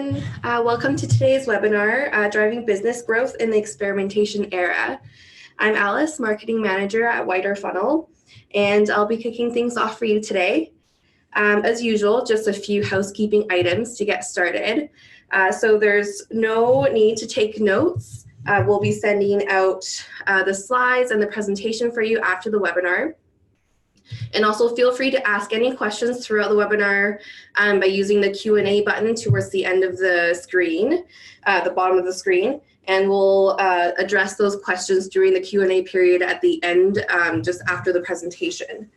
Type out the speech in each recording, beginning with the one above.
everyone. Welcome to today's webinar, Driving Business Growth in the Experimentation Era. I'm Alice, Marketing Manager at Widerfunnel, and I'll be kicking things off for you today. As usual, just a few housekeeping items to get started. So there's no need to take notes. We'll be sending out the slides and the presentation for you after the webinar. And also feel free to ask any questions throughout the webinar by using the Q&A button towards the end of the screen, the bottom of the screen, and we'll address those questions during the Q&A period at the end, just after the presentation.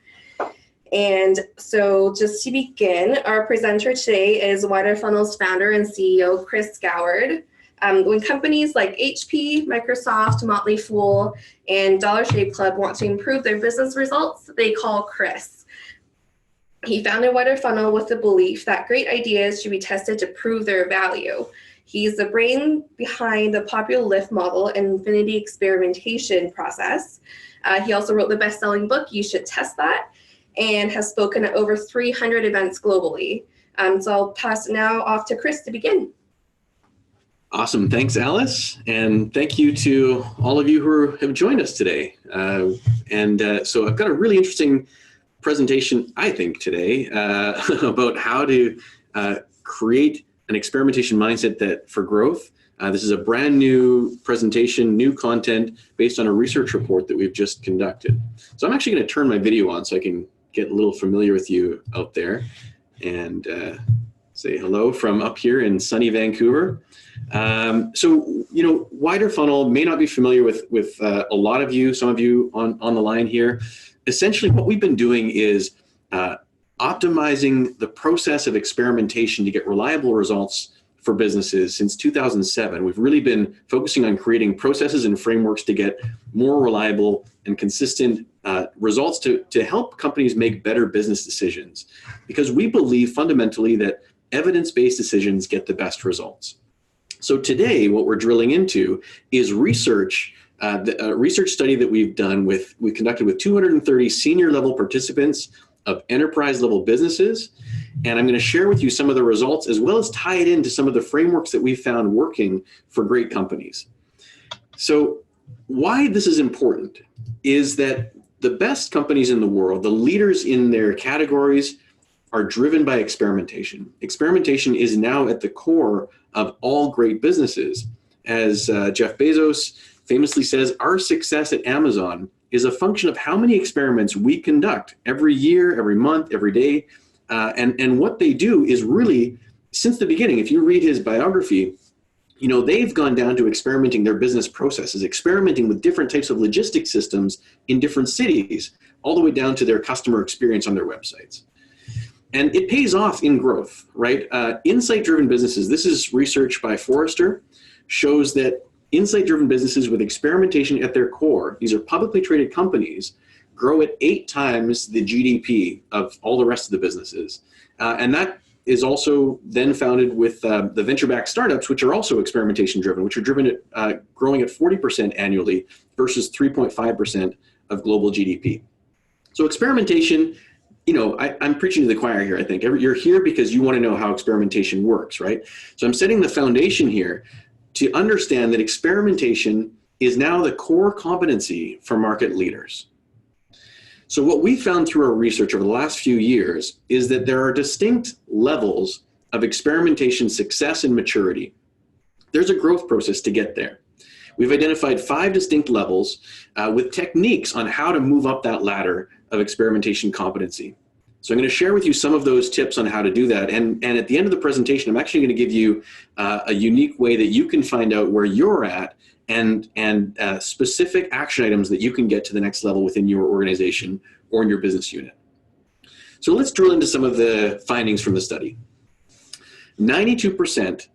And so just to begin, our presenter today is Widerfunnel's founder and CEO, Chris Goward. When companies like HP, Microsoft, Motley Fool, and Dollar Shave Club want to improve their business results, they call Chris. He founded Widerfunnel with the belief that great ideas should be tested to prove their value. He's the brain behind the popular lift model and infinity experimentation process. He also wrote the best-selling book, You Should Test That, and has spoken at over 300 events globally. So I'll pass now off to Chris to begin. Awesome. Thanks, Alice. And thank you to all of you who have joined us today. So I've got a really interesting presentation, I think, today about how to create an experimentation mindset for growth. This is a brand new presentation, new content based on a research report that we've just conducted. So I'm actually going to turn my video on so I can get a little familiar with you out there and say hello from up here in sunny Vancouver. So, you know, Widerfunnel may not be familiar with a lot of you, some of you on the line here. Essentially, what we've been doing is optimizing the process of experimentation to get reliable results for businesses since 2007. We've really been focusing on creating processes and frameworks to get more reliable and consistent results to help companies make better business decisions. Because we believe fundamentally that evidence-based decisions get the best results. So today, what we're drilling into is research, a research study that we conducted with 230 senior level participants of enterprise level businesses. And I'm going to share with you some of the results as well as tie it into some of the frameworks that we found working for great companies. So why this is important is that the best companies in the world, the leaders in their categories, are driven by experimentation. Experimentation is now at the core of all great businesses. As Jeff Bezos famously says, our success at Amazon is a function of how many experiments we conduct every year, every month, every day. And what they do is really, since the beginning, if you read his biography, you know, they've gone down to experimenting their business processes, experimenting with different types of logistics systems in different cities, all the way down to their customer experience on their websites. And it pays off in growth, right? Insight-driven businesses, this is research by Forrester, shows that insight-driven businesses with experimentation at their core, these are publicly traded companies, grow at 8 times the GDP of all the rest of the businesses. And that is also then founded with the venture-backed startups, which are also experimentation-driven, which are driven at growing at 40% annually versus 3.5% of global GDP. So experimentation, you know, I'm preaching to the choir here, I think. You're here because you want to know how experimentation works, right? So I'm setting the foundation here to understand that experimentation is now the core competency for market leaders. So what we found through our research over the last few years is that there are distinct levels of experimentation success and maturity. There's a growth process to get there. We've identified 5 distinct levels with techniques on how to move up that ladder of experimentation competency. So I'm going to share with you some of those tips on how to do that. And at the end of the presentation, I'm actually going to give you a unique way that you can find out where you're at and specific action items that you can get to the next level within your organization or in your business unit. So let's drill into some of the findings from the study. 92%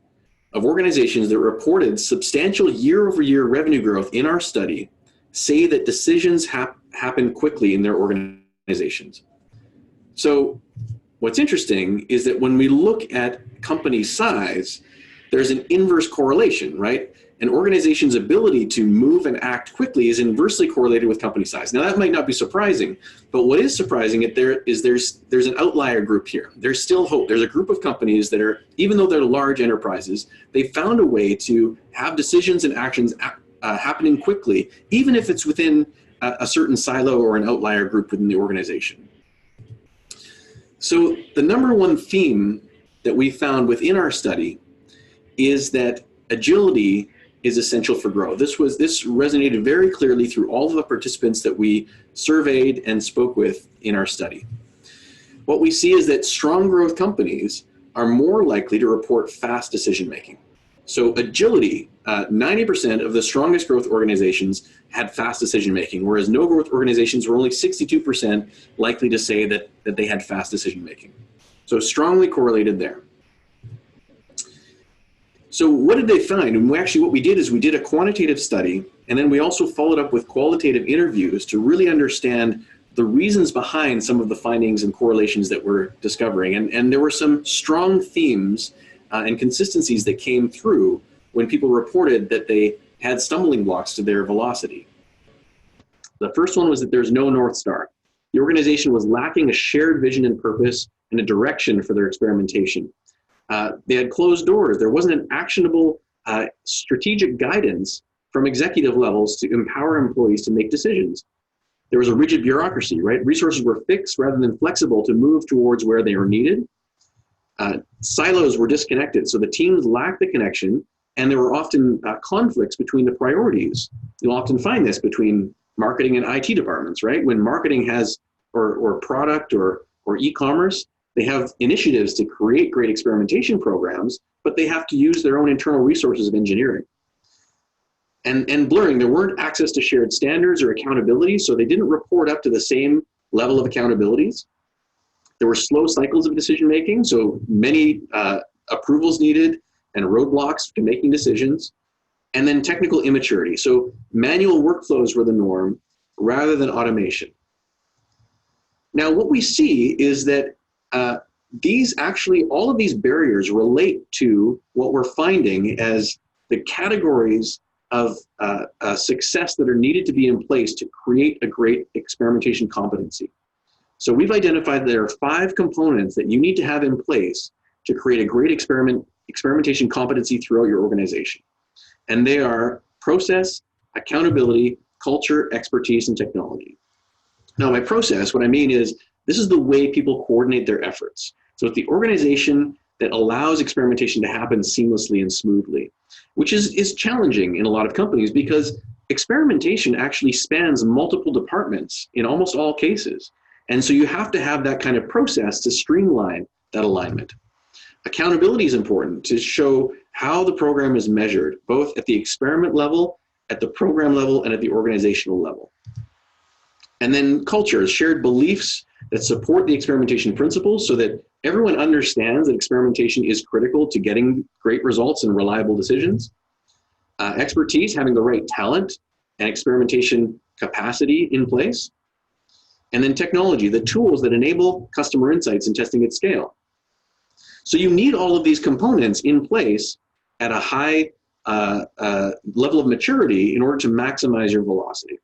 of organizations that reported substantial year-over-year revenue growth in our study say that decisions happen quickly in their organizations. So what's interesting is that when we look at company size, there's an inverse correlation, right? An organization's ability to move and act quickly is inversely correlated with company size. Now that might not be surprising, but what is surprising is there's an outlier group here. There's still hope. There's a group of companies that are, even though they're large enterprises, they found a way to have decisions and actions happening quickly, even if it's within a certain silo or an outlier group within the organization. So the number one theme that we found within our study is that agility is essential for growth. This resonated very clearly through all of the participants that we surveyed and spoke with in our study. What we see is that strong growth companies are more likely to report fast decision making. So agility, 90% of the strongest growth organizations had fast decision making, whereas no growth organizations were only 62% likely to say that they had fast decision making. So strongly correlated there. So what did they find? And what we did is we did a quantitative study, and then we also followed up with qualitative interviews to really understand the reasons behind some of the findings and correlations that we're discovering. And there were some strong themes and consistencies that came through when people reported that they had stumbling blocks to their velocity. The first one was that there's no North Star. The organization was lacking a shared vision and purpose and a direction for their experimentation. They had closed doors. There wasn't an actionable strategic guidance from executive levels to empower employees to make decisions. There was a rigid bureaucracy, right? Resources were fixed rather than flexible to move towards where they were needed. Silos were disconnected, so the teams lacked the connection, and there were often conflicts between the priorities. You'll often find this between marketing and IT departments, right? When marketing has, or product or e-commerce, they have initiatives to create great experimentation programs, but they have to use their own internal resources of engineering. And blurring, there weren't access to shared standards or accountability, so they didn't report up to the same level of accountabilities. There were slow cycles of decision-making, so many approvals needed and roadblocks to making decisions. And then technical immaturity, so manual workflows were the norm rather than automation. Now, what we see is that all of these barriers relate to what we're finding as the categories of success that are needed to be in place to create a great experimentation competency. So we've identified that there are 5 components that you need to have in place to create a great experimentation competency throughout your organization. And they are process, accountability, culture, expertise, and technology. Now, by process, what I mean is this is the way people coordinate their efforts. So it's the organization that allows experimentation to happen seamlessly and smoothly, which is challenging in a lot of companies because experimentation actually spans multiple departments in almost all cases. And so you have to have that kind of process to streamline that alignment. Accountability is important to show how the program is measured, both at the experiment level, at the program level, and at the organizational level. And then culture is shared beliefs that support the experimentation principles so that everyone understands that experimentation is critical to getting great results and reliable decisions. Expertise, having the right talent and experimentation capacity in place. And then technology, the tools that enable customer insights and testing at scale. So you need all of these components in place at a high level of maturity in order to maximize your velocity.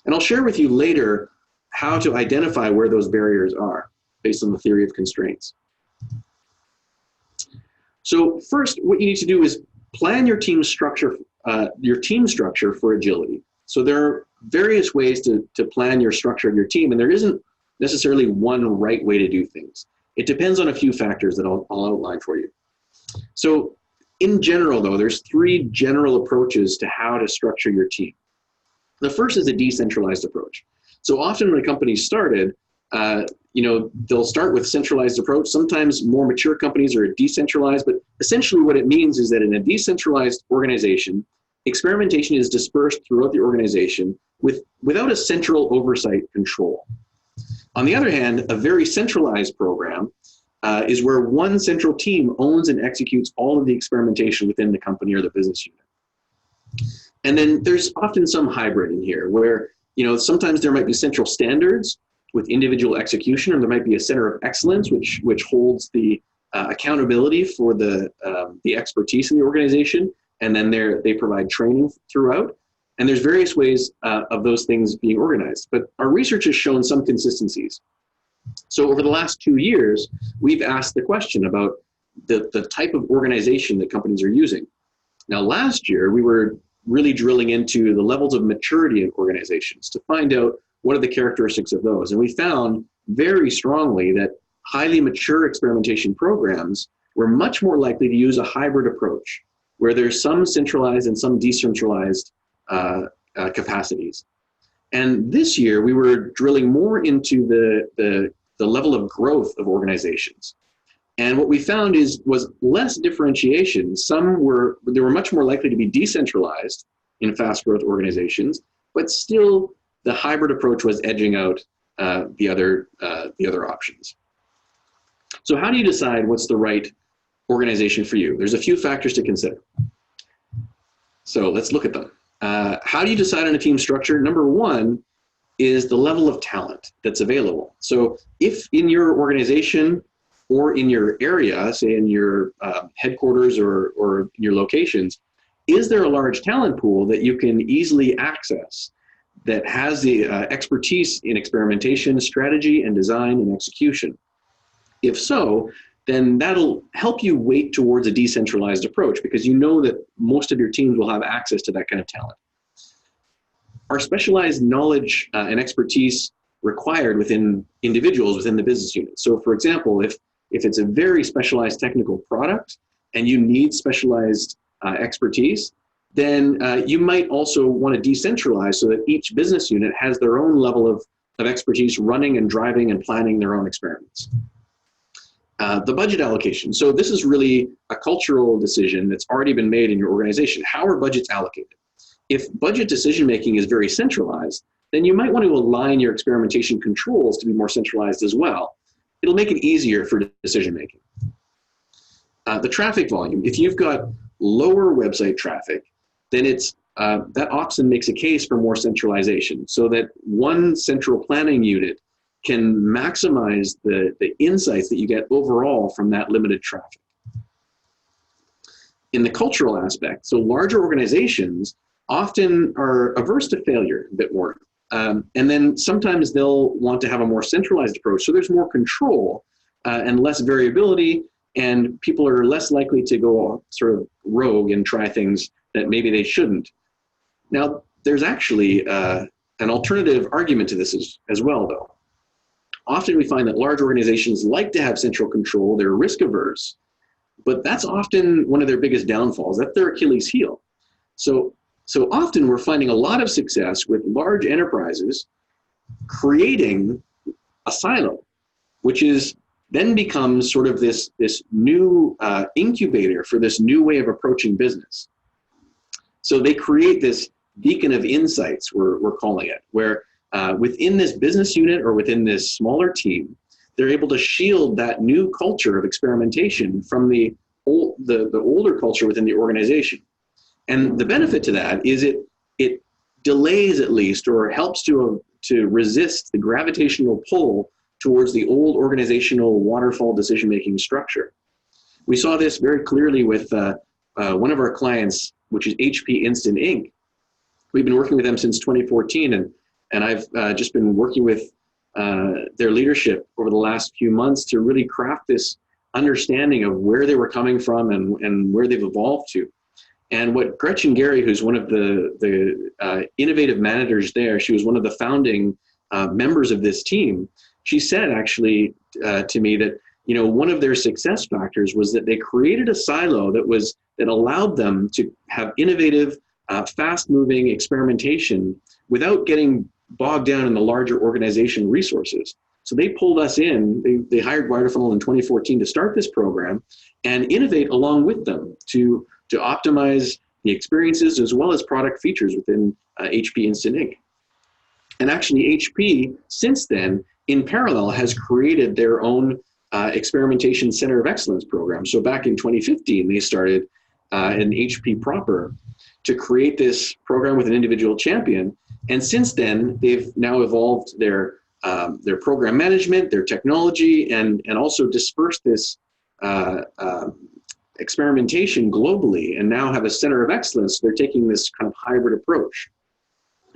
And I'll share with you later how to identify where those barriers are based on the theory of constraints. So first, what you need to do is plan your team structure for agility. So there are various ways to plan your structure of your team, and there isn't necessarily one right way to do things. It depends on a few factors that I'll outline for you. So in general, though, there's 3 general approaches to how to structure your team. The first is a decentralized approach. So often when a company's started, they'll start with centralized approach. Sometimes more mature companies are decentralized, but essentially what it means is that in a decentralized organization, experimentation is dispersed throughout the organization without a central oversight control. On the other hand, a very centralized program is where one central team owns and executes all of the experimentation within the company or the business unit. And then there's often some hybrid in here where, sometimes there might be central standards with individual execution, or there might be a center of excellence which holds the accountability for the expertise in the organization, and then they provide training throughout. And there's various ways of those things being organized. But our research has shown some consistencies. So over the last 2 years, we've asked the question about the type of organization that companies are using. Now, last year, we were really drilling into the levels of maturity in organizations to find out what are the characteristics of those. And we found very strongly that highly mature experimentation programs were much more likely to use a hybrid approach, where there's some centralized and some decentralized capacities. And this year, we were drilling more into the level of growth of organizations. And what we found was less differentiation. They were much more likely to be decentralized in fast growth organizations, but still the hybrid approach was edging out the other options. So how do you decide what's the right organization for you? There's a few factors to consider. So let's look at them. How do you decide on a team structure? Number one is the level of talent that's available. So if in your organization or in your area, say in your headquarters or your locations, is there a large talent pool that you can easily access that has the expertise in experimentation, strategy, and design and execution? If so, then that'll help you weight towards a decentralized approach, because you know that most of your teams will have access to that kind of talent. Are specialized knowledge and expertise required within individuals within the business unit? So for example, if it's a very specialized technical product and you need specialized expertise, then you might also want to decentralize so that each business unit has their own level of expertise running and driving and planning their own experiments. The budget allocation. So this is really a cultural decision that's already been made in your organization. How are budgets allocated? If budget decision-making is very centralized, then you might want to align your experimentation controls to be more centralized as well. It'll make it easier for decision-making. The traffic volume. If you've got lower website traffic, then that often makes a case for more centralization, so that one central planning unit can maximize the insights that you get overall from that limited traffic. In the cultural aspect, so larger organizations often are averse to failure a bit more. And then sometimes they'll want to have a more centralized approach. So there's more control and less variability, and people are less likely to go sort of rogue and try things that maybe they shouldn't. Now, there's actually an alternative argument to this as well, though. Often we find that large organizations like to have central control, they're risk averse, but that's often one of their biggest downfalls. That's their Achilles heel. So often we're finding a lot of success with large enterprises creating a silo, which is then becomes sort of this new incubator for this new way of approaching business. So they create this beacon of insights, we're calling it, where within this business unit or within this smaller team, they're able to shield that new culture of experimentation from the older culture within the organization. And the benefit to that is it delays, at least, or helps to resist the gravitational pull towards the old organizational waterfall decision-making structure. We saw this very clearly with one of our clients, which is HP Instant Ink. We've been working with them since 2014, and I've just been working with their leadership over the last few months to really craft this understanding of where they were coming from and where they've evolved to. And what Gretchen Gary, who's one of the innovative managers there, she was one of the founding members of this team. She said actually to me that, you know, one of their success factors was that they created a silo that allowed them to have innovative, fast-moving experimentation without getting bogged down in the larger organization resources. So they pulled us in. They hired Widerfunnel in 2014 to start this program and innovate along with them to optimize the experiences as well as product features within HP Instant Ink. And actually HP, since then, in parallel, has created their own Experimentation Center of Excellence program. So back in 2015, they started an HP proper to create this program with an individual champion. And since then, they've now evolved their program management, their technology, and also dispersed this experimentation globally and now have a center of excellence. They're taking this kind of hybrid approach.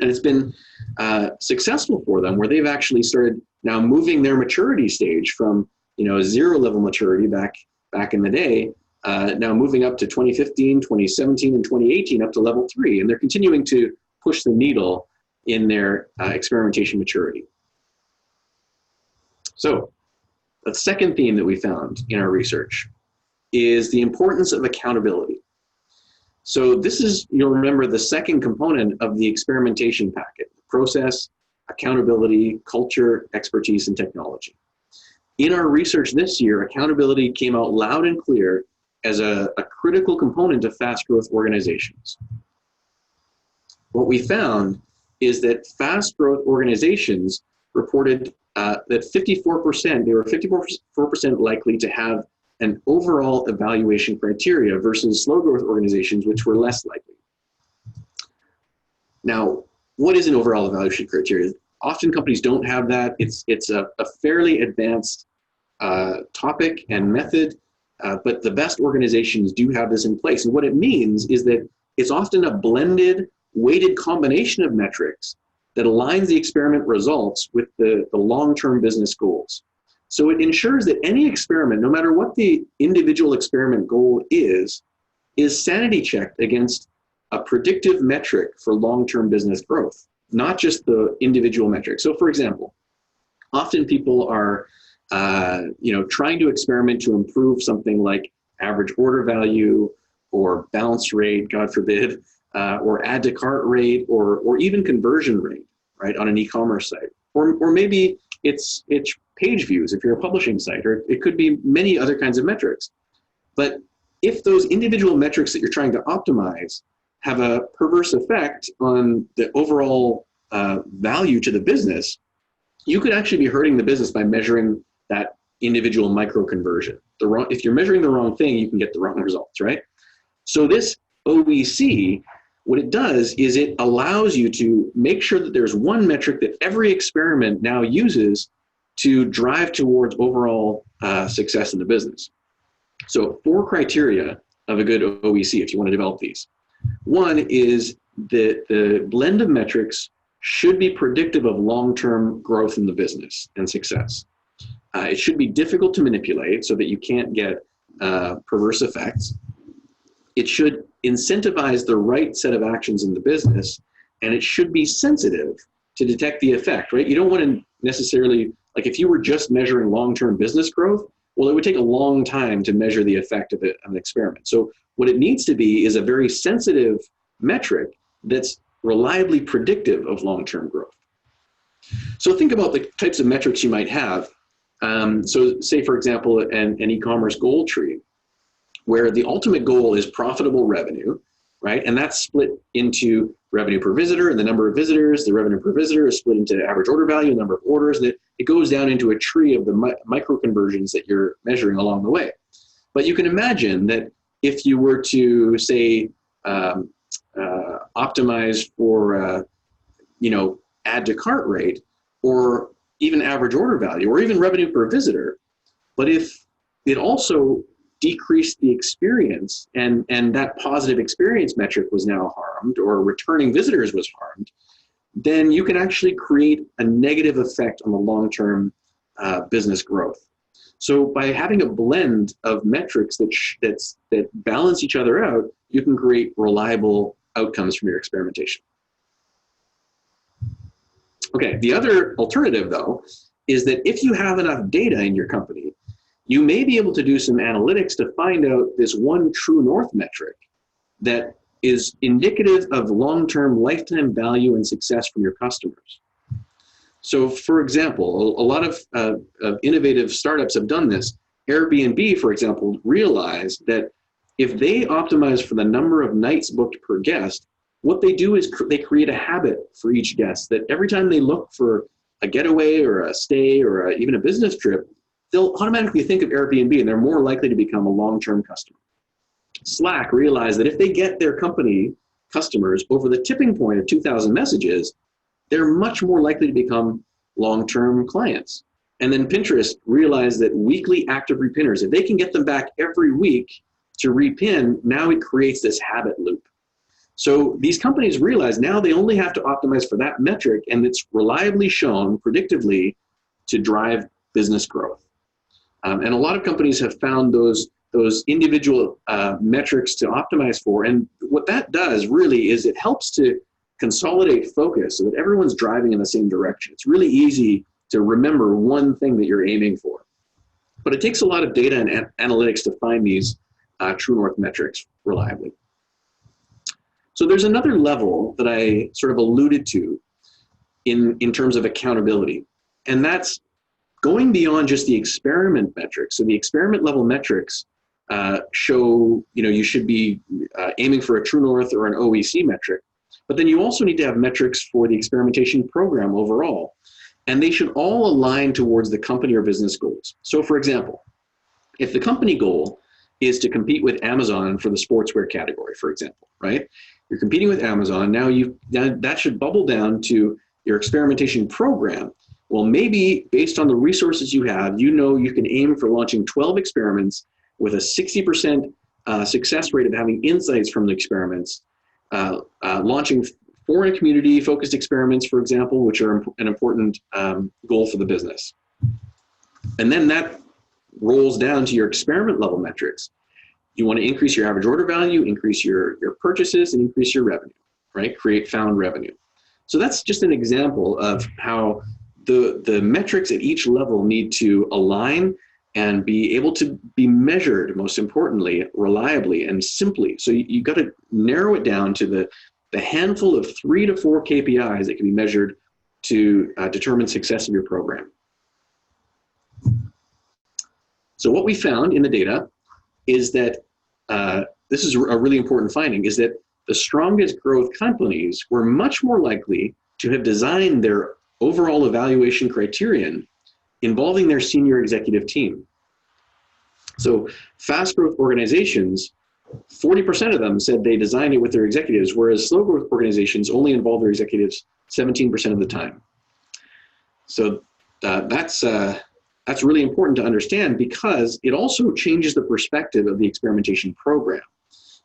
And it's been successful for them, where they've actually started now moving their maturity stage from, you know, 0 level maturity back in the day, now moving up to 2015, 2017, and 2018 up to level 3. And they're continuing to push the needle in their experimentation maturity. So the second theme that we found in our research is the importance of accountability. So this is, you'll remember, the second component of the experimentation packet: process, accountability, culture, expertise, and technology. In our research this year, accountability came out loud and clear as a critical component of fast growth organizations. What we found is that fast growth organizations reported that 54%, they were 54% likely to have an overall evaluation criteria versus slow growth organizations, which were less likely. Now, what is an overall evaluation criteria? Often companies don't have that. It's a fairly advanced topic and method, but the best organizations do have this in place. And what it means is that it's often a blended, weighted combination of metrics that aligns the experiment results with the long-term business goals. So it ensures that any experiment, no matter what the individual experiment goal is sanity checked against a predictive metric for long-term business growth, not just the individual metric. So for example, often people are trying to experiment to improve something like average order value or bounce rate, God forbid, or add to cart rate, or even conversion rate, right, on an e-commerce site. Or maybe it's page views if you're a publishing site, or it could be many other kinds of metrics. But if those individual metrics that you're trying to optimize have a perverse effect on the overall value to the business, you could actually be hurting the business by measuring that individual micro conversion. If you're measuring the wrong thing, you can get the wrong results, right? So this OEC, what it does is it allows you to make sure that there's one metric that every experiment now uses to drive towards overall success in the business. So 4 criteria of a good OEC if you want to develop these. One is that the blend of metrics should be predictive of long-term growth in the business and success. It should be difficult to manipulate so that you can't get perverse effects. It should incentivize the right set of actions in the business, and it should be sensitive to detect the effect, right? You don't want to necessarily, like if you were just measuring long-term business growth, well, it would take a long time to measure the effect of an experiment. So what it needs to be is a very sensitive metric that's reliably predictive of long-term growth. So think about the types of metrics you might have. So say, for example, an e-commerce goal tree, where the ultimate goal is profitable revenue, right? And that's split into revenue per visitor and the number of visitors. The revenue per visitor is split into average order value, the number of orders, and it goes down into a tree of the micro conversions that you're measuring along the way. But you can imagine that if you were to, say, optimize for, add to cart rate, or even average order value, or even revenue per visitor, but if it also decreased the experience and that positive experience metric was now harmed, or returning visitors was harmed, then you can actually create a negative effect on the long-term business growth. So by having a blend of metrics that balance each other out, you can create reliable outcomes from your experimentation. Okay, the other alternative, though, is that if you have enough data in your company, you may be able to do some analytics to find out this one true north metric that is indicative of long-term lifetime value and success from your customers. So for example, a lot of innovative startups have done this. Airbnb, for example, realized that if they optimize for the number of nights booked per guest, what they do is they create a habit for each guest that every time they look for a getaway or a stay or even a business trip, they'll automatically think of Airbnb, and they're more likely to become a long-term customer. Slack realized that if they get their company customers over the tipping point of 2,000 messages, they're much more likely to become long-term clients. And then Pinterest realized that weekly active repinners, if they can get them back every week to repin, now it creates this habit loop. So these companies realize now they only have to optimize for that metric, and it's reliably shown predictively to drive business growth. And a lot of companies have found those individual metrics to optimize for. And what that does really is it helps to consolidate focus so that everyone's driving in the same direction. It's really easy to remember one thing that you're aiming for. But it takes a lot of data and analytics to find these true north metrics reliably. So there's another level that I sort of alluded to in terms of accountability, and that's going beyond just the experiment metrics. So the experiment level metrics show, you should be aiming for a true north or an OEC metric, but then you also need to have metrics for the experimentation program overall, and they should all align towards the company or business goals. So for example, if the company goal is to compete with Amazon for the sportswear category, for example, right? You're competing with Amazon, now that should bubble down to your experimentation program. Well, maybe based on the resources you have, you can aim for launching 12 experiments with a 60% success rate of having insights from the experiments, launching foreign community focused experiments, for example, which are an important goal for the business. And then that rolls down to your experiment level metrics. You want to increase your average order value, increase your purchases, and increase your revenue, right? Create found revenue. So that's just an example of how the metrics at each level need to align and be able to be measured, most importantly, reliably and simply. So you got to narrow it down to the handful of 3 to 4 KPIs that can be measured to determine success of your program. So what we found in the data is that, this is a really important finding, is that the strongest growth companies were much more likely to have designed their overall evaluation criterion involving their senior executive team. So fast growth organizations, 40% of them said they designed it with their executives, whereas slow growth organizations only involve their executives 17% of the time. So that's really important to understand, because it also changes the perspective of the experimentation program.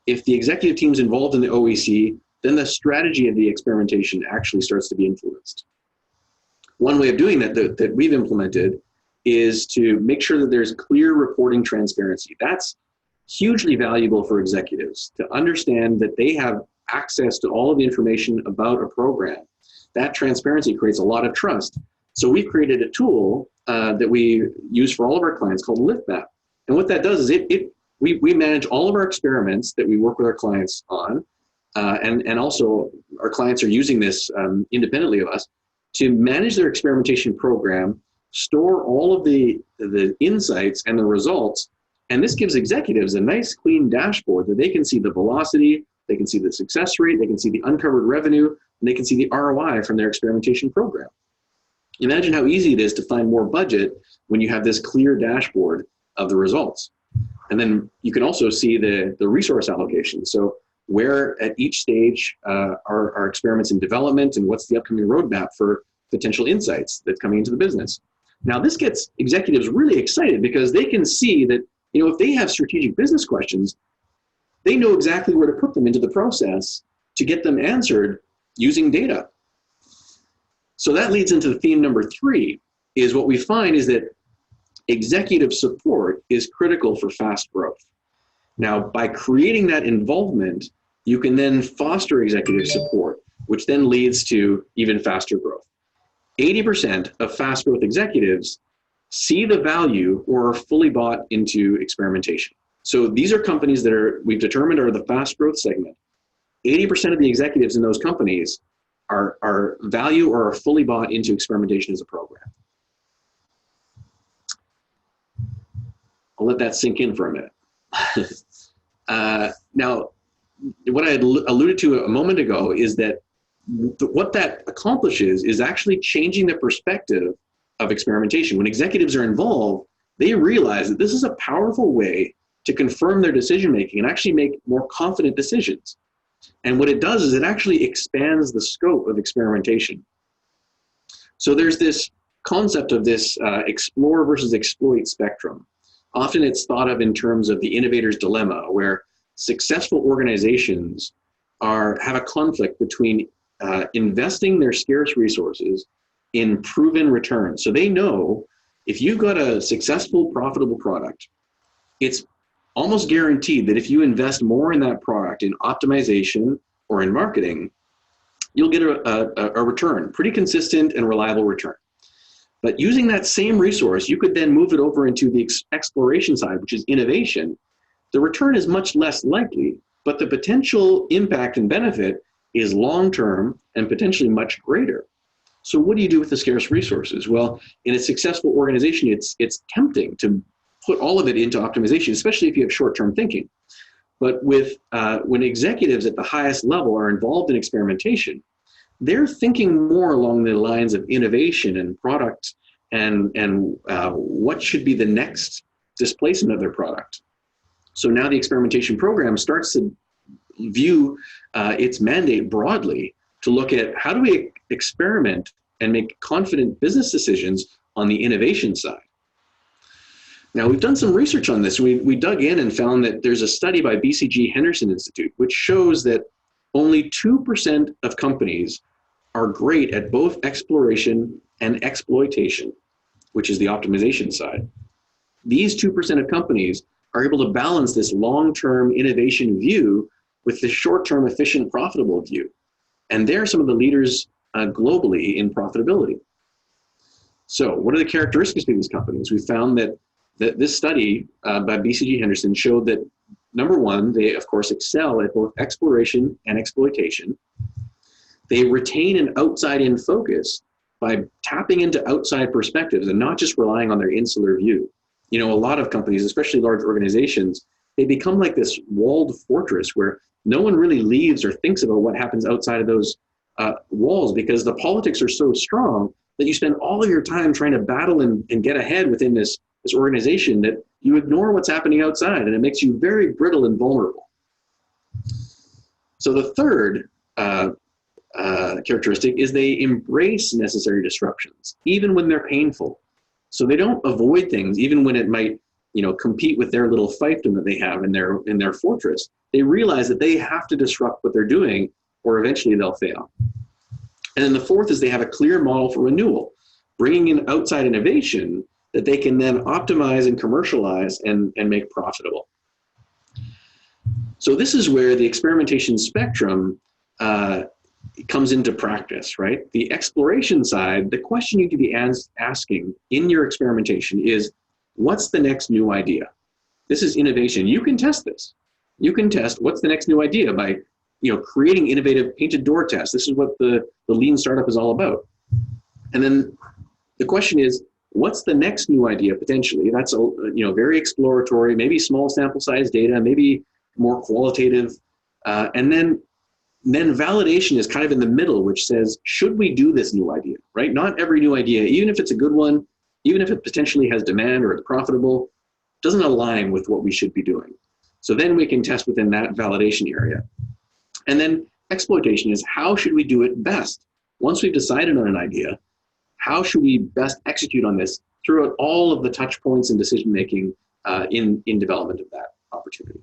If the executive team's involved in the OEC, then the strategy of the experimentation actually starts to be influenced. One way of doing that we've implemented is to make sure that there's clear reporting transparency. That's hugely valuable for executives to understand that they have access to all of the information about a program. That transparency creates a lot of trust. So we've created a tool that we use for all of our clients called LiftMap. And what that does is we manage all of our experiments that we work with our clients on, and also our clients are using this independently of us to manage their experimentation program, store all of the insights and the results, and this gives executives a nice clean dashboard that they can see the velocity, they can see the success rate, they can see the uncovered revenue, and they can see the ROI from their experimentation program. Imagine how easy it is to find more budget when you have this clear dashboard of the results. And then you can also see the resource allocation. So where at each stage are experiments in development, and what's the upcoming roadmap for potential insights that's coming into the business. Now this gets executives really excited, because they can see that, if they have strategic business questions, they know exactly where to put them into the process to get them answered using data. So that leads into theme number 3, is what we find is that executive support is critical for fast growth. Now, by creating that involvement, you can then foster executive support, which then leads to even faster growth. 80% of fast growth executives see the value or are fully bought into experimentation. So these are companies that we've determined are the fast growth segment. 80% of the executives in those companies are value or are fully bought into experimentation as a program. I'll let that sink in for a minute. Now, what I had alluded to a moment ago is that what that accomplishes is actually changing the perspective of experimentation. When executives are involved, they realize that this is a powerful way to confirm their decision-making and actually make more confident decisions. And what it does is it actually expands the scope of experimentation. So there's this concept of this explore versus exploit spectrum. Often it's thought of in terms of the innovator's dilemma, where successful organizations have a conflict between investing their scarce resources in proven returns. So they know if you've got a successful, profitable product, it's almost guaranteed that if you invest more in that product, in optimization or in marketing, you'll get a return, pretty consistent and reliable return. But using that same resource, you could then move it over into the exploration side, which is innovation. The return is much less likely, but the potential impact and benefit is long-term and potentially much greater. So what do you do with the scarce resources? Well, in a successful organization, it's tempting to put all of it into optimization, especially if you have short-term thinking. But when executives at the highest level are involved in experimentation, they're thinking more along the lines of innovation and product and what should be the next displacement of their product. So now the experimentation program starts to view its mandate broadly to look at how do we experiment and make confident business decisions on the innovation side. Now, we've done some research on this. We dug in and found that there's a study by BCG Henderson Institute, which shows that only 2% of companies are great at both exploration and exploitation, which is the optimization side. These 2% of companies are able to balance this long-term innovation view with the short-term efficient, profitable view. And they're some of the leaders globally in profitability. So what are the characteristics of these companies? We found that this study by BCG Henderson showed that, number one, they, of course, excel at both exploration and exploitation. They retain an outside-in focus by tapping into outside perspectives and not just relying on their insular view. You know, a lot of companies, especially large organizations, they become like this walled fortress where no one really leaves or thinks about what happens outside of those walls, because the politics are so strong that you spend all of your time trying to battle and get ahead within this organization that you ignore what's happening outside, and it makes you very brittle and vulnerable. So the third characteristic is they embrace necessary disruptions, even when they're painful. So they don't avoid things, even when it might, compete with their little fiefdom that they have in their fortress. They realize that they have to disrupt what they're doing, or eventually they'll fail. And then the fourth is they have a clear model for renewal, bringing in outside innovation that they can then optimize and commercialize and make profitable. So this is where the experimentation spectrum comes into practice, right? The exploration side, the question you could be asking in your experimentation is, what's the next new idea? This is innovation. You can test this. You can test what's the next new idea by creating innovative painted door tests. This is what the lean startup is all about. And then the question is, what's the next new idea potentially? That's very exploratory, maybe small sample size data, maybe more qualitative. And then validation is kind of in the middle, which says, should we do this new idea, right? Not every new idea, even if it's a good one, even if it potentially has demand or it's profitable, doesn't align with what we should be doing. So then we can test within that validation area. And then exploitation is, how should we do it best? Once we've decided on an idea, how should we best execute on this throughout all of the touch points and decision-making in development of that opportunity?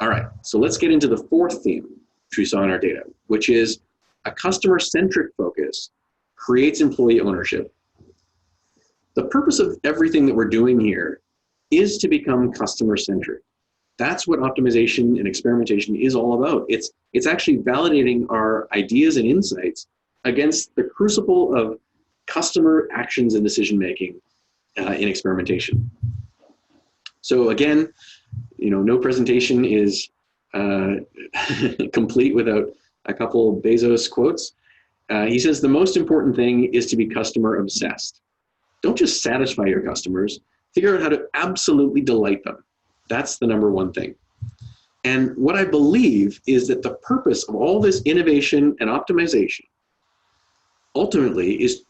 All right, so let's get into the fourth theme, which we saw in our data, which is a customer-centric focus creates employee ownership. The purpose of everything that we're doing here is to become customer-centric. That's what optimization and experimentation is all about. It's actually validating our ideas and insights against the crucible of customer actions and decision-making in experimentation. So again, no presentation is complete without a couple of Bezos quotes. He says, the most important thing is to be customer obsessed. Don't just satisfy your customers, figure out how to absolutely delight them. That's the number one thing. And what I believe is that the purpose of all this innovation and optimization ultimately is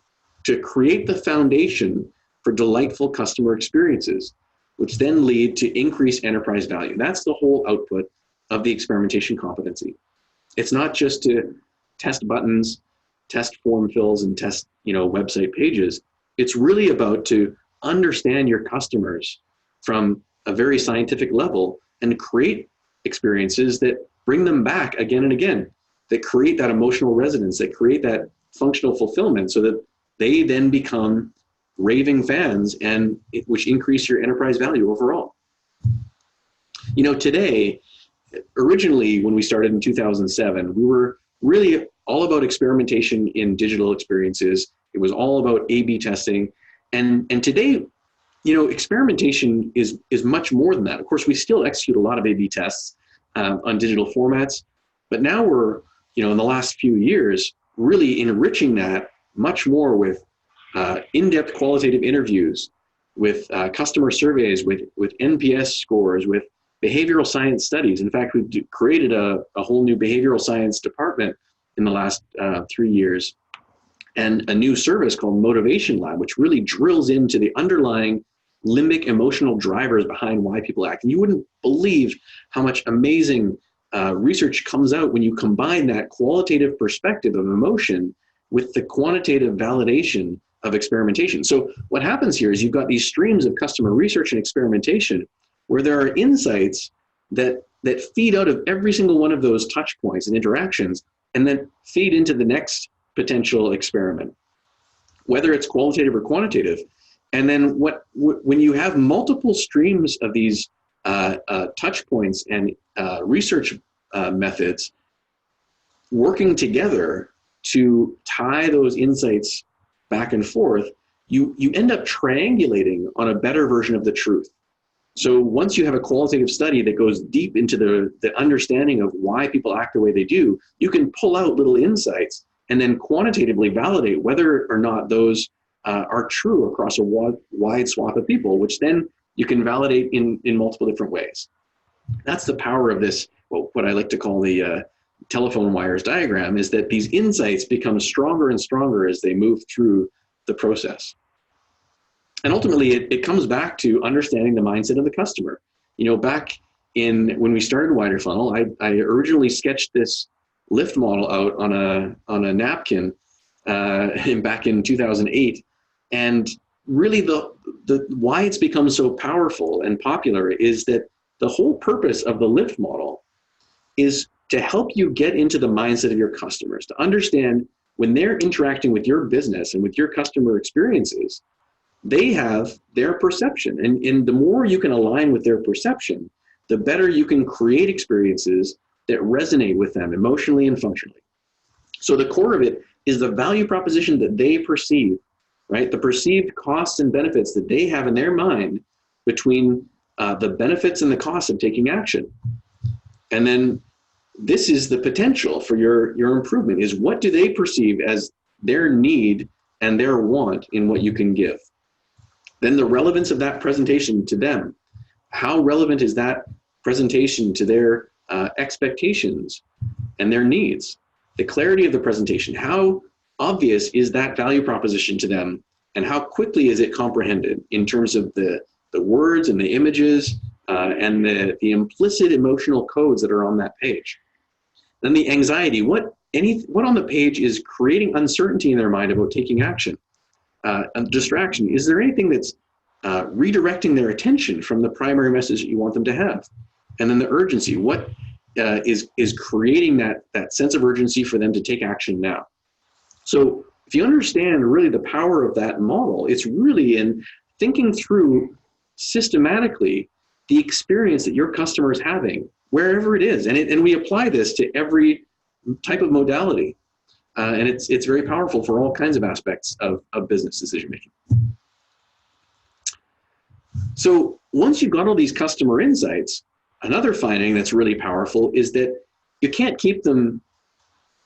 to create the foundation for delightful customer experiences, which then lead to increased enterprise value. That's the whole output of the experimentation competency. It's not just to test buttons test form fills and test, website pages. It's really about to understand your customers from a very scientific level and create experiences that bring them back again and again, that create that emotional resonance, that create that functional fulfillment, so that they then become raving fans, and which increase your enterprise value overall. Today, originally when we started in 2007, we were really all about experimentation in digital experiences. It was all about A/B testing. And today, experimentation is much more than that. Of course, we still execute a lot of A/B tests on digital formats, but now we're, in the last few years, really enriching that much more with in-depth qualitative interviews, with customer surveys, with NPS scores, with behavioral science studies. In fact, we've created a whole new behavioral science department in the last 3 years, and a new service called Motivation Lab, which really drills into the underlying limbic emotional drivers behind why people act. And you wouldn't believe how much amazing research comes out when you combine that qualitative perspective of emotion with the quantitative validation of experimentation. So what happens here is you've got these streams of customer research and experimentation where there are insights that feed out of every single one of those touch points and interactions, and then feed into the next potential experiment, whether it's qualitative or quantitative. And then when you have multiple streams of these touch points and research methods working together to tie those insights back and forth, you end up triangulating on a better version of the truth. So once you have a qualitative study that goes deep into the understanding of why people act the way they do, you can pull out little insights and then quantitatively validate whether or not those are true across a wide swath of people, which then you can validate in multiple different ways. That's the power of this, what I like to call the telephone wires diagram, is that these insights become stronger and stronger as they move through the process. And ultimately, it comes back to understanding the mindset of the customer. Back when we started Widerfunnel, I originally sketched this lift model out on a napkin back in 2008. And really the why it's become so powerful and popular is that the whole purpose of the lift model is to help you get into the mindset of your customers, to understand when they're interacting with your business and with your customer experiences, they have their perception. And the more you can align with their perception, the better you can create experiences that resonate with them emotionally and functionally. So the core of it is the value proposition that they perceive, right? The perceived costs and benefits that they have in their mind between the benefits and the costs of taking action. And then this is the potential for your improvement, is what do they perceive as their need and their want in what you can give. Then the relevance of that presentation to them. How relevant is that presentation to their expectations and their needs? The clarity of the presentation. How obvious is that value proposition to them, and how quickly is it comprehended in terms of the words and the images and the implicit emotional codes that are on that page. Then the anxiety. What on the page is creating uncertainty in their mind about taking action? A distraction. Is there anything that's redirecting their attention from the primary message that you want them to have? And then the urgency. What is creating that sense of urgency for them to take action now? So if you understand really the power of that model, it's really in thinking through systematically the experience that your customer is having, wherever it is. And we apply this to every type of modality. And it's very powerful for all kinds of aspects of business decision making. So once you've got all these customer insights, another finding that's really powerful is that you can't keep them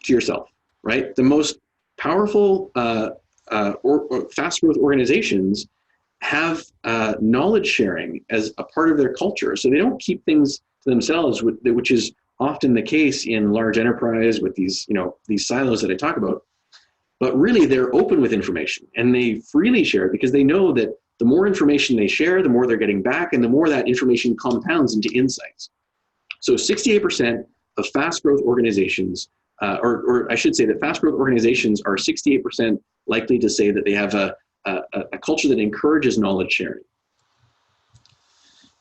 to yourself, right? The most powerful or fast growth organizations have knowledge sharing as a part of their culture. So they don't keep things to themselves, which is often the case in large enterprise with these silos that I talk about. But really they're open with information and they freely share it because they know that the more information they share, the more they're getting back, and the more that information compounds into insights. So 68% of fast growth organizations or I should say that fast growth organizations are 68% likely to say that they have a culture that encourages knowledge sharing.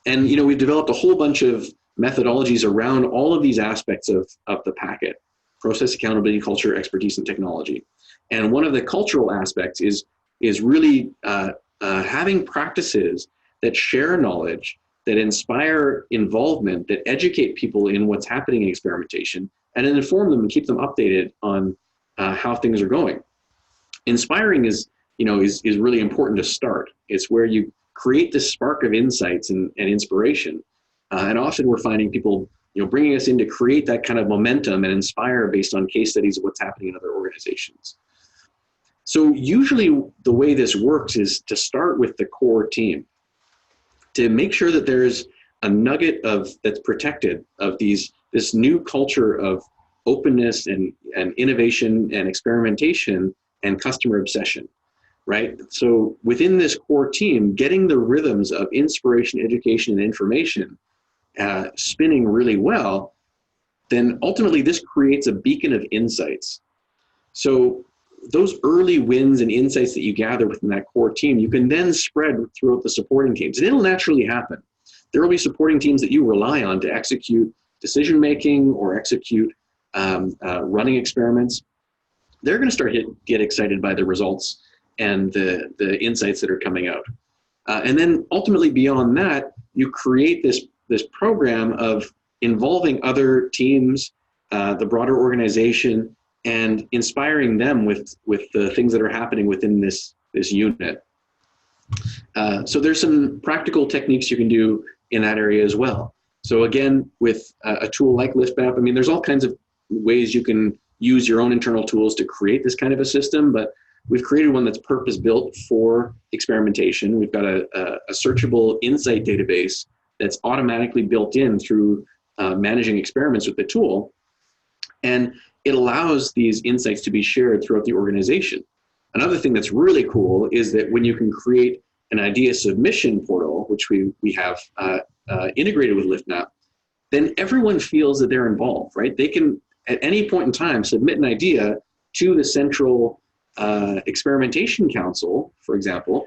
And, you know, we've developed a whole bunch of methodologies around all of these aspects of the PACET: process, accountability, culture, expertise, and technology. And one of the cultural aspects is really having practices that share knowledge, that inspire involvement, that educate people in what's happening in experimentation, and then inform them and keep them updated on how things are going. Inspiring is really important to start. It's where you create this spark of insights and inspiration. And often we're finding people, you know, bringing us in to create that kind of momentum and inspire based on case studies of what's happening in other organizations. So usually the way this works is to start with the core team, to make sure that there's a nugget that's protected of this new culture of openness and innovation and experimentation and customer obsession, right? So within this core team, getting the rhythms of inspiration, education, and information spinning really well, then ultimately this creates a beacon of insights. So those early wins and insights that you gather within that core team, you can then spread throughout the supporting teams. And it'll naturally happen. There will be supporting teams that you rely on to execute decision-making or execute running experiments. They're going to start get excited by the results and the insights that are coming out. And then ultimately beyond that, you create this program of involving other teams, the broader organization, and inspiring them with the things that are happening within this unit. So there's some practical techniques you can do in that area as well. So again, with a tool like LiftMap, I mean, there's all kinds of ways you can use your own internal tools to create this kind of a system, but we've created one that's purpose-built for experimentation. We've got a searchable insight database that's automatically built in through managing experiments with the tool. And it allows these insights to be shared throughout the organization. Another thing that's really cool is that when you can create an idea submission portal, which we have integrated with LiftMap, then everyone feels that they're involved, right? They can, at any point in time, submit an idea to the central experimentation council, for example,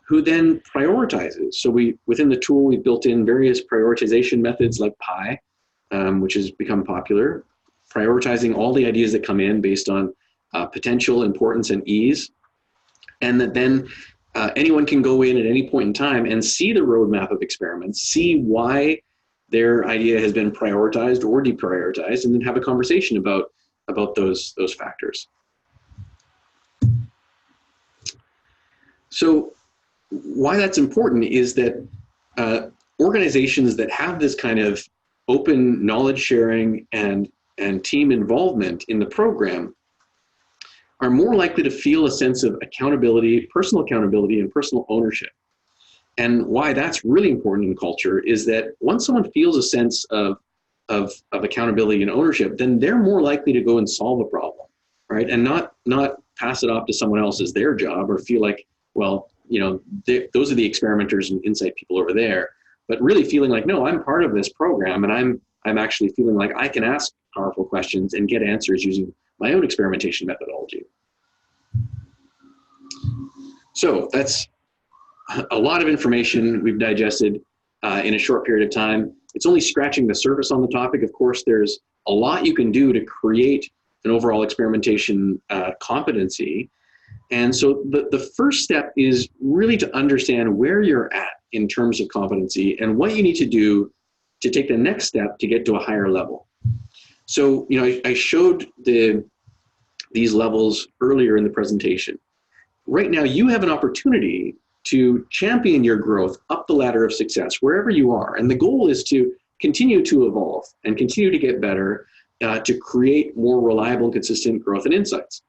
who then prioritizes. So within the tool, we've built in various prioritization methods like PI, which has become popular, prioritizing all the ideas that come in based on potential, importance, and ease. And that then anyone can go in at any point in time and see the roadmap of experiments, see why their idea has been prioritized or deprioritized, and then have a conversation about those factors. So why that's important is that organizations that have this kind of open knowledge sharing and team involvement in the program are more likely to feel a sense of accountability, personal accountability, and personal ownership. And why that's really important in culture is that once someone feels a sense of accountability and ownership, then they're more likely to go and solve a problem, right? And not pass it off to someone else as their job, or feel like, well, you know, those are the experimenters and insight people over there, but really feeling like, no, I'm part of this program, and I'm actually feeling like I can ask powerful questions and get answers using my own experimentation methodology. So that's a lot of information we've digested in a short period of time. It's only scratching the surface on the topic. Of course, there's a lot you can do to create an overall experimentation competency. And so the first step is really to understand where you're at in terms of competency and what you need to do to take the next step to get to a higher level. So, you know, I showed these levels earlier in the presentation. Right now, you have an opportunity to champion your growth up the ladder of success, wherever you are. And the goal is to continue to evolve and continue to get better to create more reliable, consistent growth and insights.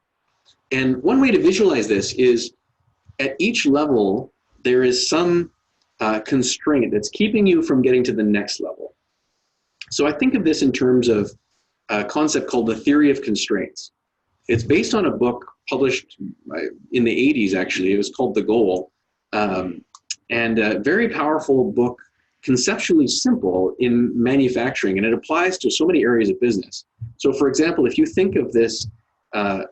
And one way to visualize this is at each level, there is some constraint that's keeping you from getting to the next level. So I think of this in terms of a concept called the theory of constraints. It's based on a book published in the 80s, actually. It was called The Goal. And a very powerful book conceptually simple in manufacturing, and it applies to so many areas of business. So for example, if you think of this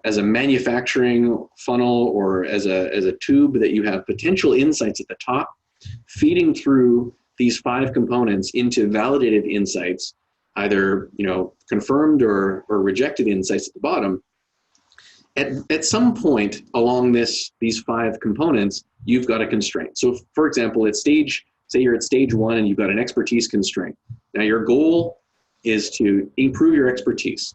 as a manufacturing funnel or as a tube that you have potential insights at the top, feeding through these 5 components into validated insights, either confirmed or rejected insights at the bottom. At some point along these 5 components, you've got a constraint. So for example, say you're at stage 1 and you've got an expertise constraint. Now your goal is to improve your expertise.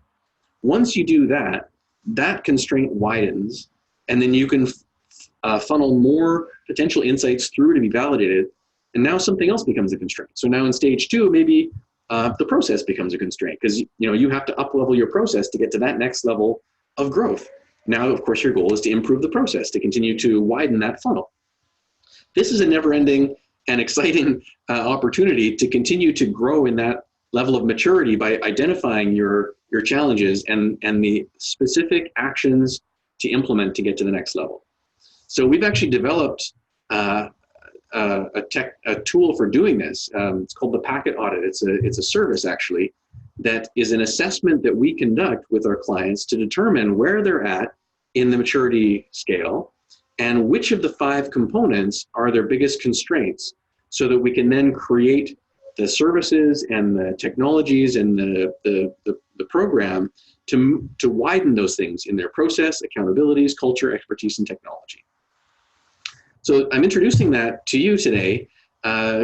Once you do that, that constraint widens, and then you can funnel more potential insights through to be validated, and now something else becomes a constraint. So now in stage 2, maybe the process becomes a constraint, because you have to up-level your process to get to that next level of growth. Now, of course, your goal is to improve the process, to continue to widen that funnel. This is a never-ending and exciting opportunity to continue to grow in that level of maturity by identifying your challenges and the specific actions to implement to get to the next level. So we've actually developed a tool for doing this. It's called the PACET Audit. It's a service actually that is an assessment that we conduct with our clients to determine where they're at in the maturity scale and which of the 5 components are their biggest constraints, so that we can then create the services and the technologies and the program to widen those things in their process, accountabilities, culture, expertise, and technology. So I'm introducing that to you today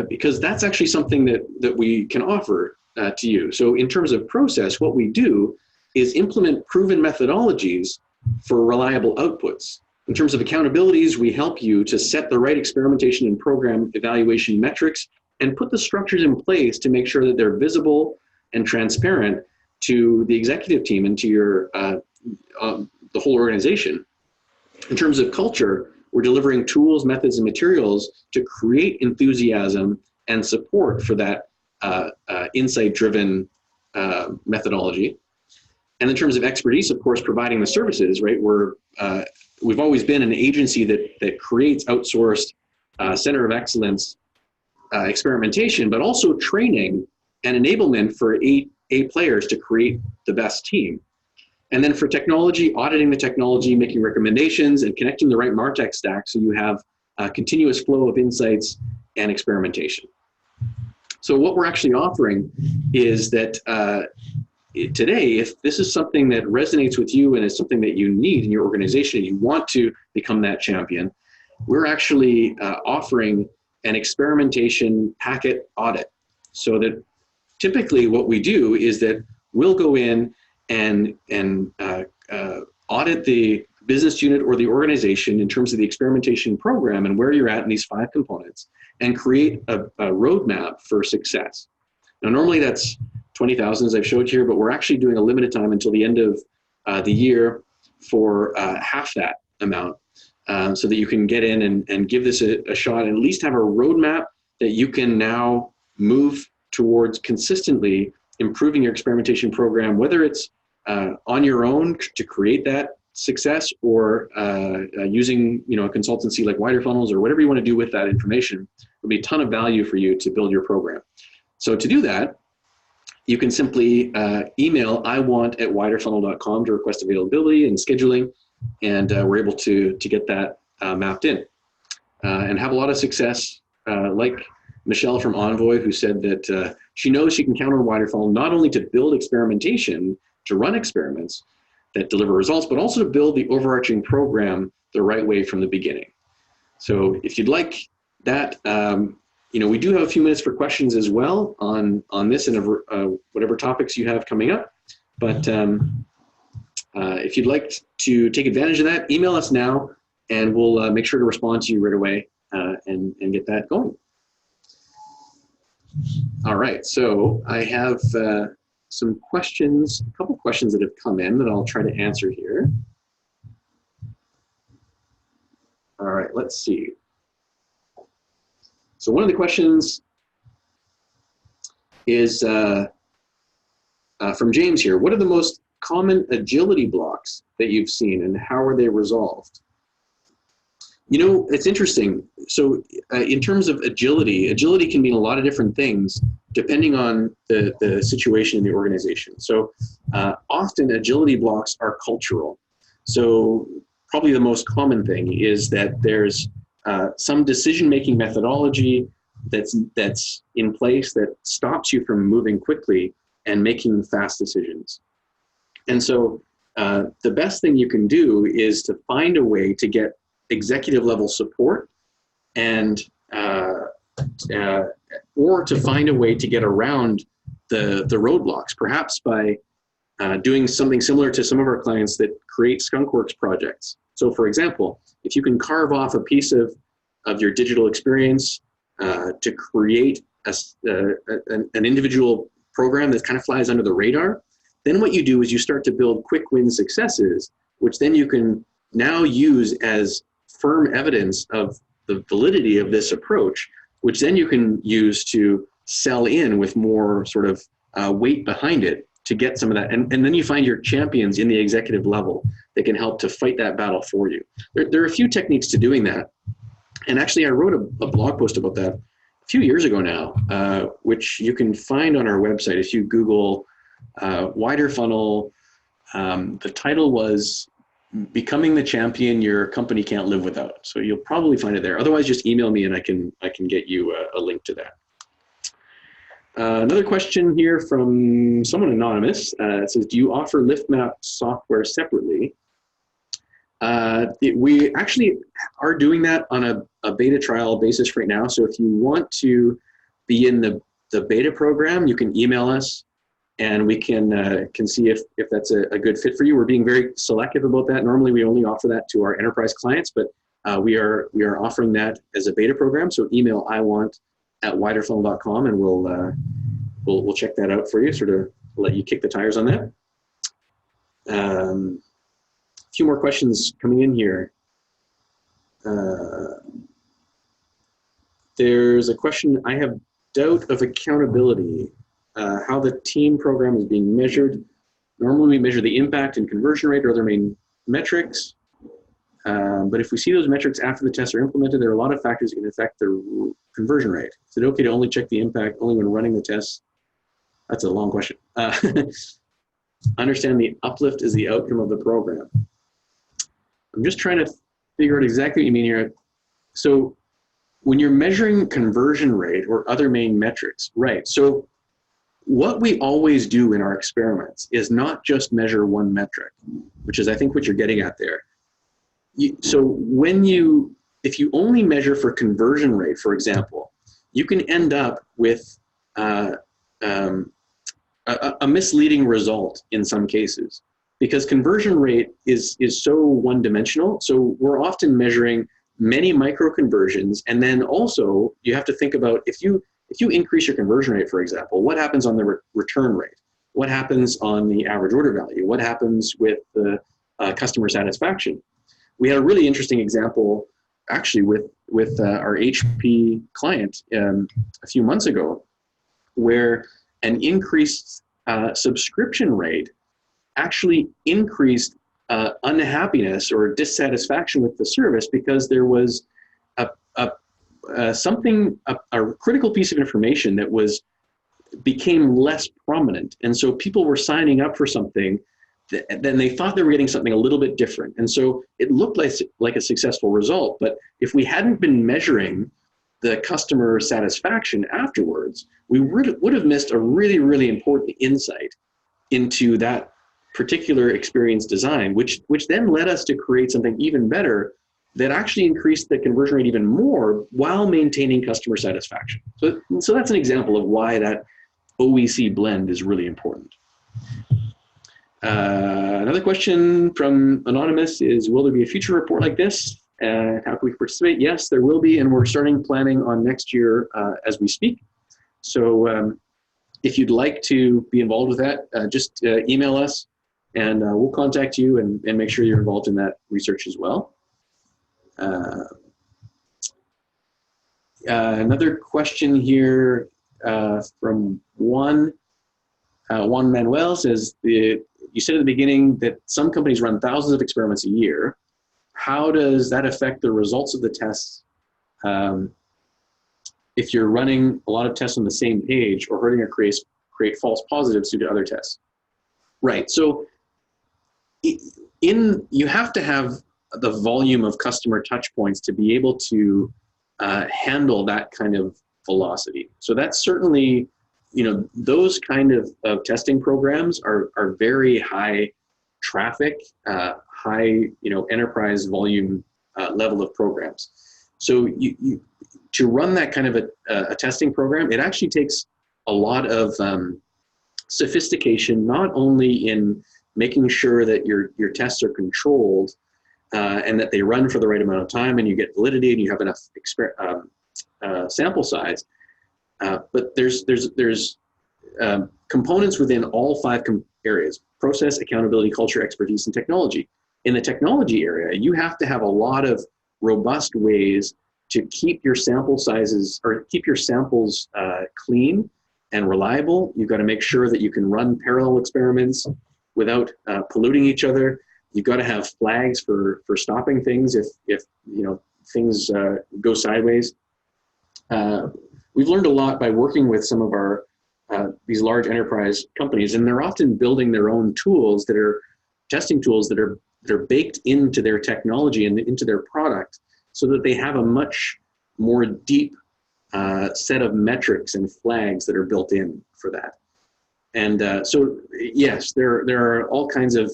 because that's actually something that we can offer to you. So in terms of process, what we do is implement proven methodologies for reliable outputs. In terms of accountabilities, we help you to set the right experimentation and program evaluation metrics and put the structures in place to make sure that they're visible and transparent to the executive team and to your the whole organization. In terms of culture, we're delivering tools, methods, and materials to create enthusiasm and support for that insight-driven methodology. And in terms of expertise, of course, providing the services, right? We've always been an agency that creates outsourced center of excellence experimentation, but also training and enablement for A players to create the best team. And then for technology, auditing the technology, making recommendations, and connecting the right MarTech stack so you have a continuous flow of insights and experimentation. So what we're actually offering is that today, if this is something that resonates with you and is something that you need in your organization and you want to become that champion, we're actually offering an experimentation packet audit. So that typically what we do is that we'll go in and audit the business unit or the organization in terms of the experimentation program and where you're at in these 5 components, and create a roadmap for success. Now, normally that's 20,000 as I've showed here, but we're actually doing a limited time until the end of the year for half that amount, so that you can get in and give this a shot and at least have a roadmap that you can now move towards consistently improving your experimentation program, whether it's on your own to create that success or using a consultancy like Widerfunnels or whatever you want to do with that information. There'll be a ton of value for you to build your program. So to do that, you can simply email iwant@widerfunnel.com to request availability and scheduling, and we're able to get that mapped in and have a lot of success, like Michelle from Envoy, who said that she knows she can count on Widerfunnel not only to build experimentation, to run experiments that deliver results, but also to build the overarching program the right way from the beginning. So if you'd like that, we do have a few minutes for questions as well on this and whatever topics you have coming up. But if you'd like to take advantage of that, email us now, and we'll make sure to respond to you right away and get that going. All right, so I have some questions, a couple questions that have come in that I'll try to answer here. All right, let's see. So one of the questions is from James here. What are the most common agility blocks that you've seen, and how are they resolved? It's interesting. So in terms of agility can mean a lot of different things depending on the situation in the organization. So often agility blocks are cultural. So probably the most common thing is that there's some decision-making methodology that's in place that stops you from moving quickly and making fast decisions. And so the best thing you can do is to find a way to get executive level support and or to find a way to get around the roadblocks, perhaps by doing something similar to some of our clients that create skunkworks projects. So for example, if you can carve off a piece of your digital experience to create an individual program that kind of flies under the radar, then what you do is you start to build quick win successes, which then you can now use as firm evidence of the validity of this approach, which then you can use to sell in with more sort of weight behind it to get some of that. And then you find your champions in the executive level that can help to fight that battle for you. There are a few techniques to doing that. And actually, I wrote a blog post about that a few years ago now, which you can find on our website. If you Google Widerfunnel, the title was Becoming the Champion Your Company Can't Live Without. So you'll probably find it there. Otherwise, just email me and I can get you a link to that. Another question here from someone anonymous. It says, do you offer LiftMap software separately? We actually are doing that on a beta trial basis right now. So if you want to be in the beta program, you can email us and we can see if that's a good fit for you. We're being very selective about that. Normally we only offer that to our enterprise clients, but we are offering that as a beta program. So email iwant@widerfunnel.com and we'll check that out for you, sort of let you kick the tires on that. A few more questions coming in here. There's a question, I have doubt of accountability, how the team program is being measured. Normally we measure the impact and conversion rate or other main metrics. But if we see those metrics after the tests are implemented, there are a lot of factors that can affect the conversion rate. Is it okay to only check the impact only when running the tests? That's a long question. Understand the uplift is the outcome of the program. I'm just trying to figure out exactly what you mean here. So when you're measuring conversion rate or other main metrics, right? So what we always do in our experiments is not just measure one metric, which is I think what you're getting at there. So if you only measure for conversion rate, for example, you can end up with a misleading result in some cases, because conversion rate is so one-dimensional. So we're often measuring many micro conversions, and then also you have to think about if you increase your conversion rate, for example, what happens on the return rate? What happens on the average order value? What happens with the customer satisfaction? We had a really interesting example actually with our HP client a few months ago, where an increased subscription rate actually increased unhappiness or dissatisfaction with the service, because there was a critical piece of information that became less prominent. And so people were signing up for something then they thought they were getting something a little bit different. And so it looked like a successful result. But if we hadn't been measuring the customer satisfaction afterwards, we would have missed a really, really important insight into that particular experience design, which then led us to create something even better that actually increased the conversion rate even more while maintaining customer satisfaction. So that's an example of why that OEC blend is really important. Another question from Anonymous is, will there be a future report like this? How can we participate? Yes, there will be, and we're starting planning on next year as we speak. So if you'd like to be involved with that, just email us and we'll contact you and make sure you're involved in that research as well. Another question here from Juan Manuel says, you said at the beginning that some companies run thousands of experiments a year. how does that affect the results of the tests if you're running a lot of tests on the same page, or hurting or create false positives due to other tests? Right, so you have to have the volume of customer touch points to be able to handle that kind of velocity. So that's certainly, those kind of testing programs are very high traffic, high, enterprise volume level of programs. So to run that kind of a testing program, it actually takes a lot of sophistication, not only in making sure that your tests are controlled and that they run for the right amount of time and you get validity and you have enough sample size, but there's components within all five areas: process, accountability, culture, expertise, and technology. In the technology area, you have to have a lot of robust ways to keep your sample sizes, or keep your samples clean and reliable. You've got to make sure that you can run parallel experiments without polluting each other. You've got to have flags for stopping things if things go sideways. We've learned a lot by working with some of our these large enterprise companies, and they're often building their own tools that are testing tools that are baked into their technology and into their product, so that they have a much more deep set of metrics and flags that are built in for that. And so yes, there are all kinds of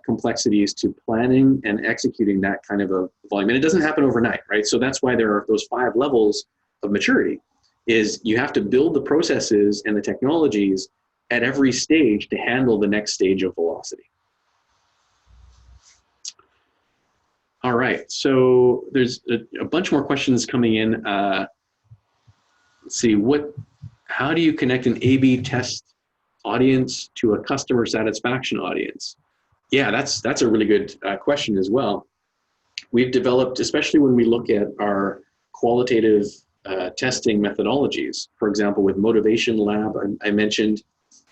complexities to planning and executing that kind of a volume, and it doesn't happen overnight, right? So that's why there are those 5 levels of maturity. Is you have to build the processes and the technologies at every stage to handle the next stage of velocity. All right, so there's a bunch more questions coming in. Let's see, how do you connect an A/B test audience to a customer satisfaction audience? Yeah, that's a really good question as well. We've developed, especially when we look at our qualitative testing methodologies, for example, with Motivation Lab, I mentioned,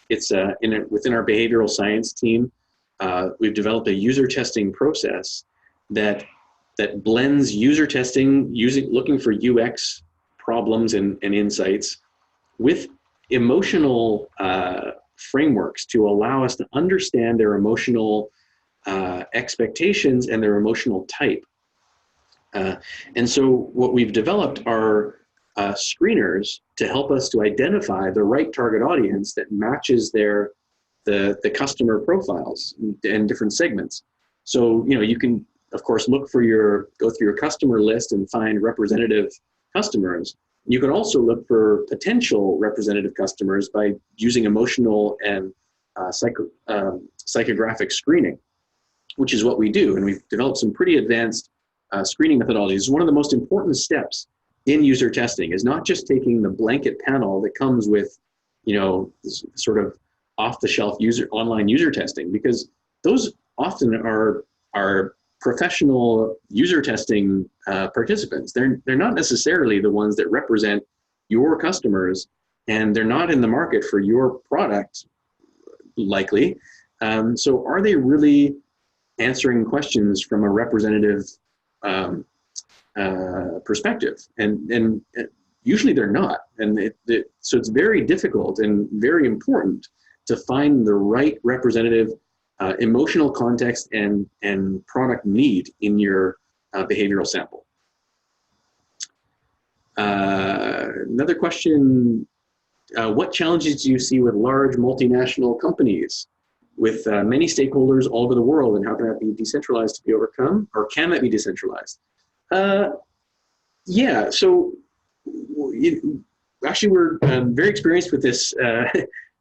it's within our behavioral science team, we've developed a user testing process that blends user testing, looking for UX problems and insights, with emotional frameworks to allow us to understand their emotional expectations and their emotional type. And so what we've developed are screeners to help us to identify the right target audience that matches the customer profiles and different segments. So you can, of course, go through your customer list and find representative customers. You can also look for potential representative customers by using emotional and psychographic screening, which is what we do. And we've developed some pretty advanced screening methodologies. One of the most important steps in user testing is not just taking the blanket panel that comes with, sort of off-the-shelf online user testing, because those often are professional user testing participants. They're not necessarily the ones that represent your customers, and they're not in the market for your product, likely. So are they really answering questions from a representative perspective? And usually they're not. And so it's very difficult and very important to find the right representative emotional context and product need in your behavioral sample. Another question, what challenges do you see with large multinational companies with many stakeholders all over the world, and how can that be decentralized to be overcome, or can that be decentralized? Yeah, so actually we're very experienced with this.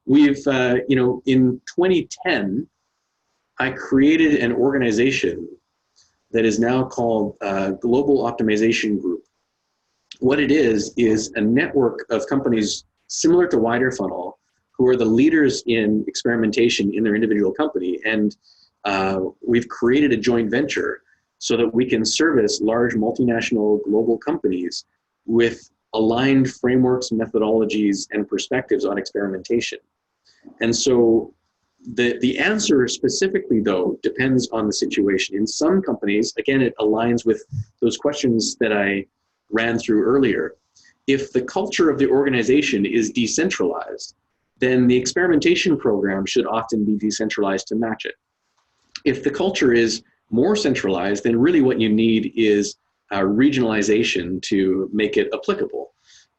We've, in 2010, I created an organization that is now called Global Optimization Group. What it is a network of companies similar to Widerfunnel, who are the leaders in experimentation in their individual company. And we've created a joint venture so that we can service large multinational global companies with aligned frameworks, methodologies, and perspectives on experimentation. And so The answer specifically, though, depends on the situation. In some companies, again, it aligns with those questions that I ran through earlier. If the culture of the organization is decentralized, then the experimentation program should often be decentralized to match it. If the culture is more centralized, then really what you need is regionalization to make it applicable.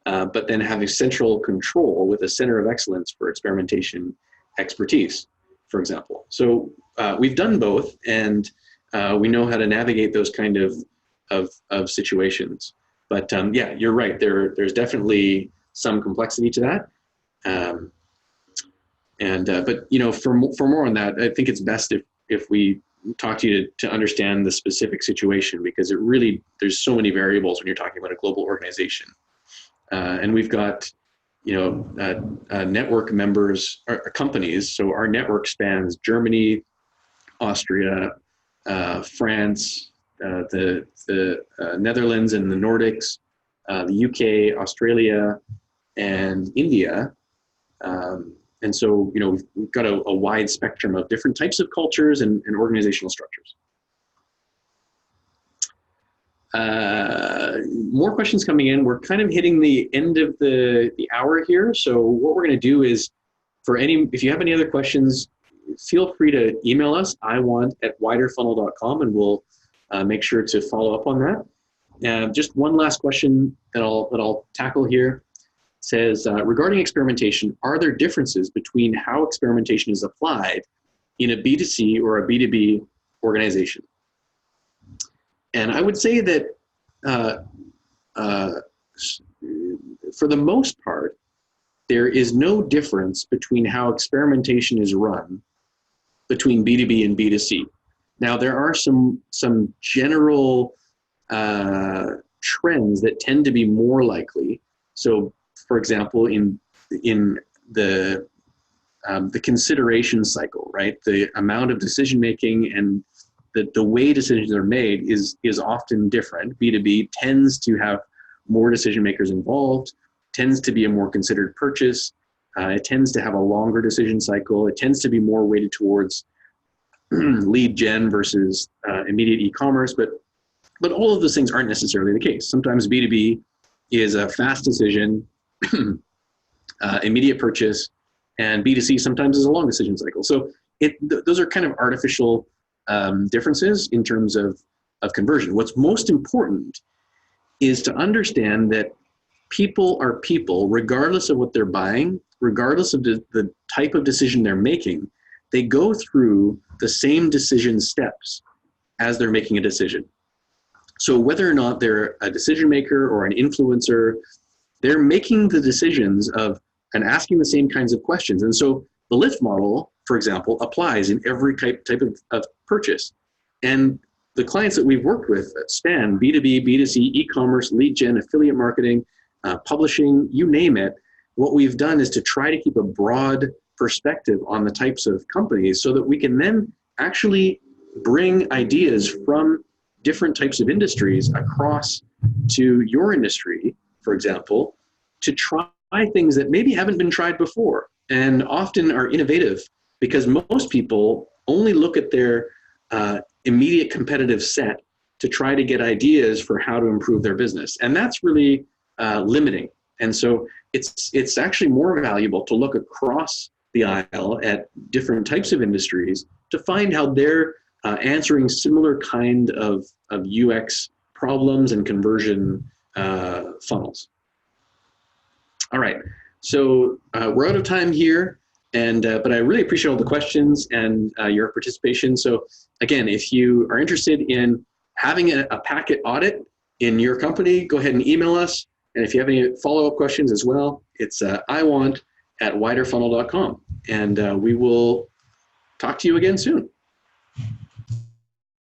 But then having central control with a center of excellence for experimentation expertise, for example. So we've done both, and we know how to navigate those kind of situations. But yeah, you're right. There's definitely some complexity to that. But you know, for more on that, I think it's best if we talk to you to understand the specific situation, because there's so many variables when you're talking about a global organization. And we've got, you know, network members, or companies. So our network spans Germany, Austria, France, the Netherlands and the Nordics, the UK, Australia, and India. And so, you know, we've got a wide spectrum of different types of cultures and organizational structures. More questions coming in. We're kind of hitting the end of the hour here. So what we're going to do is, if you have any other questions, feel free to email us, iwant@widerfunnel.com, and we'll make sure to follow up on that. Just one last question that I'll tackle here. It says, regarding experimentation, are there differences between how experimentation is applied in a B2C or a B2B organization? And I would say that for the most part, there is no difference between how experimentation is run between B2B and B2C. Now, there are some general trends that tend to be more likely. So, for example, in the consideration cycle, right? The amount of decision making and the way decisions are made is often different. B2B tends to have more decision makers involved, tends to be a more considered purchase. It tends to have a longer decision cycle. It tends to be more weighted towards lead gen versus immediate e-commerce, but all of those things aren't necessarily the case. Sometimes B2B is a fast decision, immediate purchase, and B2C sometimes is a long decision cycle. So those are kind of artificial differences in terms of conversion. What's most important is to understand that people are people, regardless of what they're buying, regardless of the type of decision they're making. They go through the same decision steps as they're making a decision. So whether or not they're a decision maker or an influencer, they're making the decisions and asking the same kinds of questions. And so the LIFT model, for example, applies in every type of purchase. And the clients that we've worked with span B2B, B2C, e-commerce, lead gen, affiliate marketing, publishing, you name it. What we've done is to try to keep a broad perspective on the types of companies so that we can then actually bring ideas from different types of industries across to your industry, for example, to try things that maybe haven't been tried before and often are innovative, because most people only look at their immediate competitive set to try to get ideas for how to improve their business. And that's really limiting. And so it's actually more valuable to look across the aisle at different types of industries to find how they're answering similar kind of UX problems and conversion funnels. All right, so we're out of time here, but I really appreciate all the questions and your participation. So again, if you are interested in having a PACET audit in your company, go ahead and email us. And if you have any follow-up questions as well, it's iwant@widerfunnel.com. And we will talk to you again soon.